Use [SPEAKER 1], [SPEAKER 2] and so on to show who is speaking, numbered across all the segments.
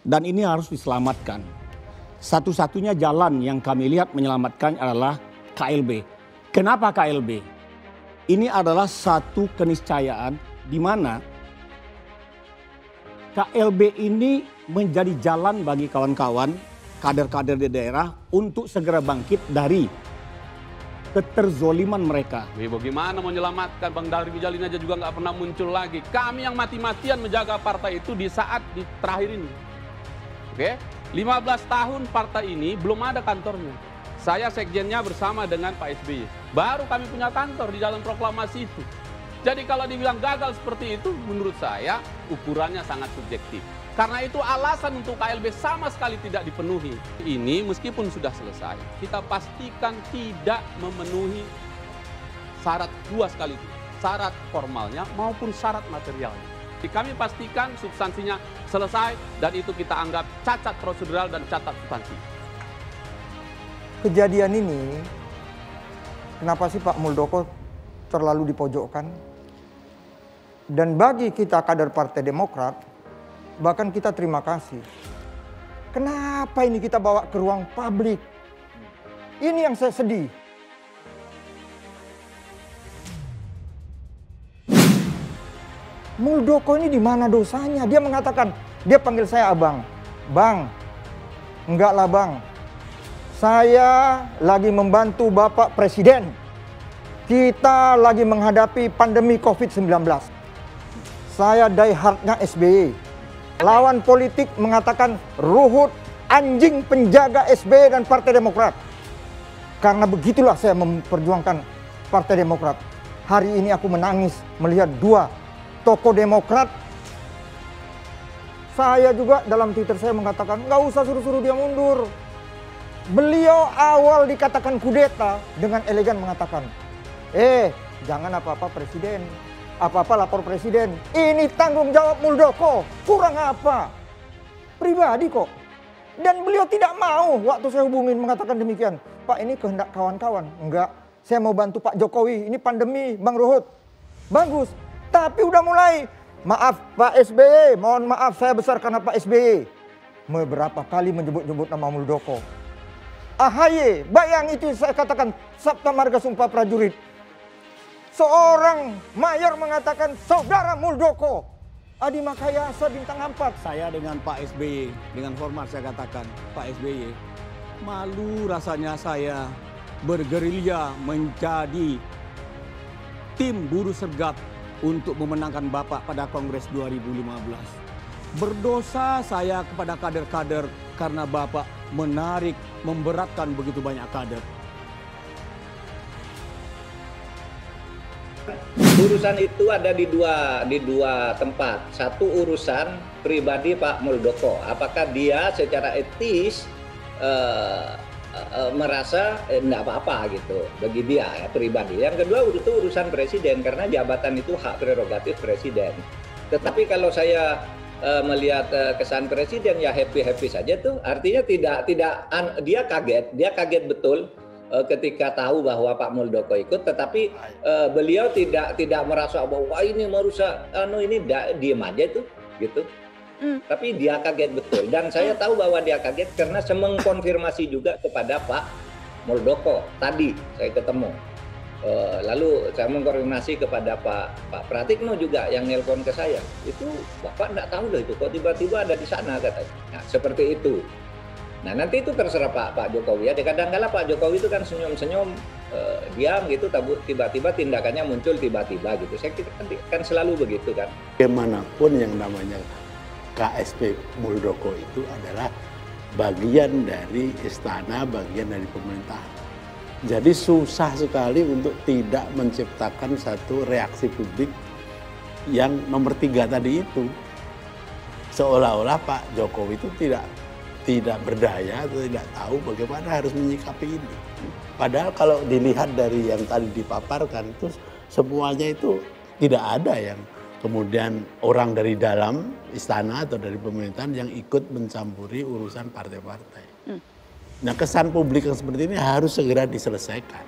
[SPEAKER 1] dan ini harus diselamatkan. Satu-satunya jalan yang kami lihat menyelamatkan adalah KLB. Kenapa KLB? Ini adalah satu keniscayaan di mana KLB ini menjadi jalan bagi kawan-kawan kader-kader di daerah untuk segera bangkit dari keterzoliman mereka.
[SPEAKER 2] Bagaimana mau menyelamatkan Bang Dahri Jalin aja juga nggak pernah muncul lagi. Kami yang mati-matian menjaga partai itu di saat di terakhir ini. Oke, 15 tahun partai ini belum ada kantornya. Saya sekjennya bersama dengan Pak SBY. Baru kami punya kantor di Jalan Proklamasi itu. Jadi kalau dibilang gagal seperti itu, menurut saya ukurannya sangat subjektif. Karena itu alasan untuk KLB sama sekali tidak dipenuhi. Ini meskipun sudah selesai, kita pastikan tidak memenuhi syarat dua sekali itu. Syarat formalnya maupun syarat materialnya. Jadi kami pastikan substansinya selesai dan itu kita anggap cacat prosedural dan cacat substansi.
[SPEAKER 3] Kejadian ini, kenapa sih Pak Muldoko terlalu dipojokkan? Dan bagi kita kader Partai Demokrat, bahkan kita terima kasih. Kenapa ini kita bawa ke ruang publik? Ini yang saya sedih. Muldoko ini di mana dosanya? Dia mengatakan, dia panggil saya abang. Bang, enggak lah bang. Saya lagi membantu Bapak Presiden. Kita lagi menghadapi pandemi COVID-19. Saya die-hardnya SBY. Lawan politik mengatakan Ruhut anjing penjaga SBY dan Partai Demokrat. Karena begitulah saya memperjuangkan Partai Demokrat. Hari ini aku menangis melihat dua tokoh Demokrat. Saya juga dalam Twitter saya mengatakan nggak usah suruh-suruh dia mundur. Beliau awal dikatakan kudeta dengan elegan mengatakan, jangan apa-apa Presiden. Apa-apa lapor Presiden. Ini tanggung jawab Muldoko. Kurang apa? Pribadi kok. Dan beliau tidak mau waktu saya hubungin mengatakan demikian. Pak ini kehendak kawan-kawan. Enggak. Saya mau bantu Pak Jokowi. Ini pandemi Bang Ruhut. Bagus. Tapi udah mulai. Maaf Pak SBY. Mohon maaf saya besar karena Pak SBY. Beberapa kali menyebut-nyebut nama Muldoko. AHY. Bayang itu saya katakan Sabta Marga Sumpah Prajurit. Seorang mayor mengatakan saudara Muldoko. Adi Makayasa bintang 4.
[SPEAKER 1] Saya dengan Pak SBY, dengan hormat saya katakan, Pak SBY, malu rasanya saya bergerilya menjadi tim buruh sergap untuk memenangkan Bapak pada Kongres 2015. Berdosa saya kepada kader-kader karena Bapak menarik, memberatkan begitu banyak kader.
[SPEAKER 4] Urusan itu ada di dua tempat. Satu urusan pribadi Pak Muldoko. Apakah dia secara etis merasa enggak apa-apa gitu bagi dia ya, pribadi. Yang kedua itu urusan presiden karena jabatan itu hak prerogatif presiden. Tetapi kalau saya melihat kesan presiden ya happy saja tuh. Artinya dia kaget betul. Ketika tahu bahwa Pak Muldoko ikut, tetapi beliau tidak merasa bahwa wah ini merusak, ini diem aja tuh, gitu. Tapi dia kaget betul, dan saya tahu bahwa dia kaget karena saya mengkonfirmasi juga kepada Pak Muldoko tadi saya ketemu. Lalu saya mengkonfirmasi kepada Pak Pratikno juga yang nelpon ke saya. Itu Bapak nggak tahu loh itu, kok tiba-tiba ada di sana katanya. Nah, seperti itu. Nah nanti itu terserah Pak Jokowi ya. Kadang-kala Pak Jokowi itu kan senyum-senyum diam gitu, tiba-tiba tindakannya muncul tiba-tiba gitu. Saya kira kan selalu begitu kan.
[SPEAKER 5] Bagaimanapun yang namanya KSP Muldoko itu adalah bagian dari istana, bagian dari pemerintahan. Jadi susah sekali untuk tidak menciptakan satu reaksi publik yang nomor 3 tadi itu. Seolah-olah Pak Jokowi itu tidak berdaya atau tidak tahu bagaimana harus menyikapi ini. Padahal kalau dilihat dari yang tadi dipaparkan itu semuanya itu tidak ada yang kemudian orang dari dalam istana atau dari pemerintahan yang ikut mencampuri urusan partai-partai. Nah kesan publik yang seperti ini harus segera diselesaikan.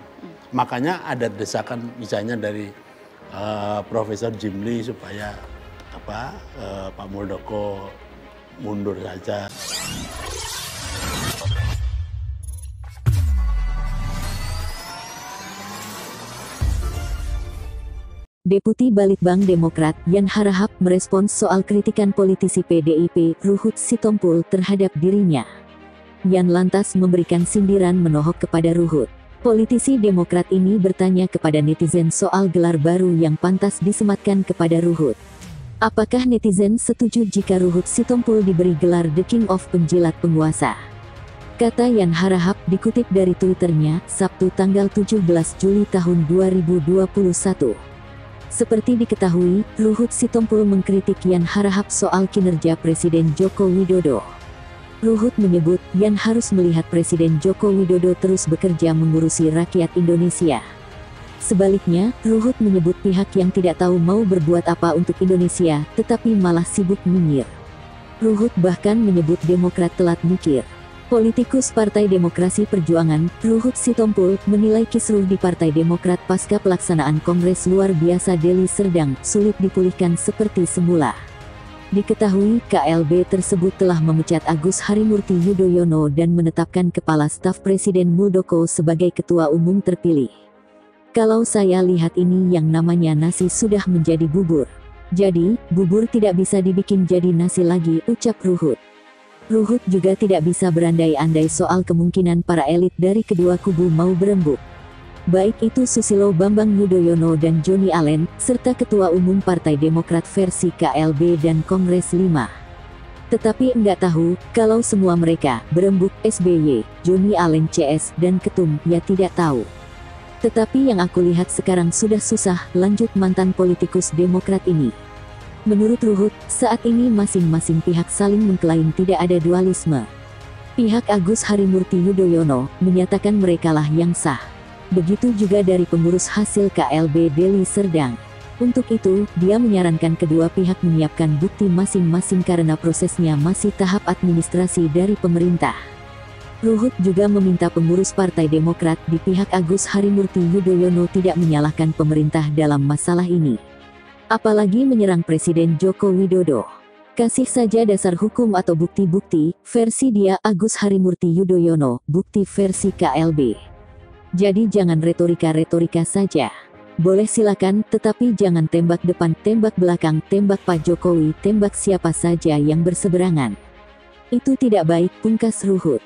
[SPEAKER 5] Makanya ada desakan misalnya dari Profesor Jimli supaya Pak Muldoko mundur saja.
[SPEAKER 6] Deputi Balitbang Demokrat Yan Harahap merespons soal kritikan politisi PDIP Ruhut Sitompul terhadap dirinya. Yan lantas memberikan sindiran menohok kepada Ruhut. Politisi Demokrat ini bertanya kepada netizen soal gelar baru yang pantas disematkan kepada Ruhut. Apakah netizen setuju jika Ruhut Sitompul diberi gelar The King of Penjilat Penguasa? Kata Yan Harahap dikutip dari Twitternya Sabtu tanggal 17 Juli tahun 2021. Seperti diketahui, Ruhut Sitompul mengkritik Yan Harahap soal kinerja Presiden Joko Widodo. Ruhut menyebut Yan harus melihat Presiden Joko Widodo terus bekerja mengurusi rakyat Indonesia. Sebaliknya, Ruhut menyebut pihak yang tidak tahu mau berbuat apa untuk Indonesia, tetapi malah sibuk nyinyir. Ruhut bahkan menyebut Demokrat telat mikir. Politikus Partai Demokrasi Perjuangan, Ruhut Sitompul, menilai kisruh di Partai Demokrat pasca pelaksanaan Kongres Luar Biasa Deli Serdang sulit dipulihkan seperti semula. Diketahui, KLB tersebut telah memecat Agus Harimurti Yudhoyono dan menetapkan Kepala Staf Presiden Muldoko sebagai Ketua Umum terpilih. Kalau saya lihat ini yang namanya nasi sudah menjadi bubur. Jadi, bubur tidak bisa dibikin jadi nasi lagi, ucap Ruhut. Ruhut juga tidak bisa berandai-andai soal kemungkinan para elit dari kedua kubu mau berembuk. Baik itu Susilo Bambang Yudhoyono dan Joni Allen, serta Ketua Umum Partai Demokrat versi KLB dan Kongres 5. Tetapi enggak tahu, kalau semua mereka, berembuk, SBY, Joni Allen CS, dan Ketum, ya tidak tahu. Tetapi yang aku lihat sekarang sudah susah, lanjut mantan politikus Demokrat ini. Menurut Ruhut, saat ini masing-masing pihak saling mengklaim tidak ada dualisme. Pihak Agus Harimurti Yudhoyono menyatakan merekalah yang sah. Begitu juga dari pengurus hasil KLB Deli Serdang. Untuk itu, dia menyarankan kedua pihak menyiapkan bukti masing-masing karena prosesnya masih tahap administrasi dari pemerintah. Ruhut juga meminta pengurus Partai Demokrat di pihak Agus Harimurti Yudhoyono tidak menyalahkan pemerintah dalam masalah ini. Apalagi menyerang Presiden Joko Widodo. Kasih saja dasar hukum atau bukti-bukti, versi dia Agus Harimurti Yudhoyono, bukti versi KLB. Jadi jangan retorika-retorika saja. Boleh silakan, tetapi jangan tembak depan, tembak belakang, tembak Pak Jokowi, tembak siapa saja yang berseberangan. Itu tidak baik, pungkas Ruhut.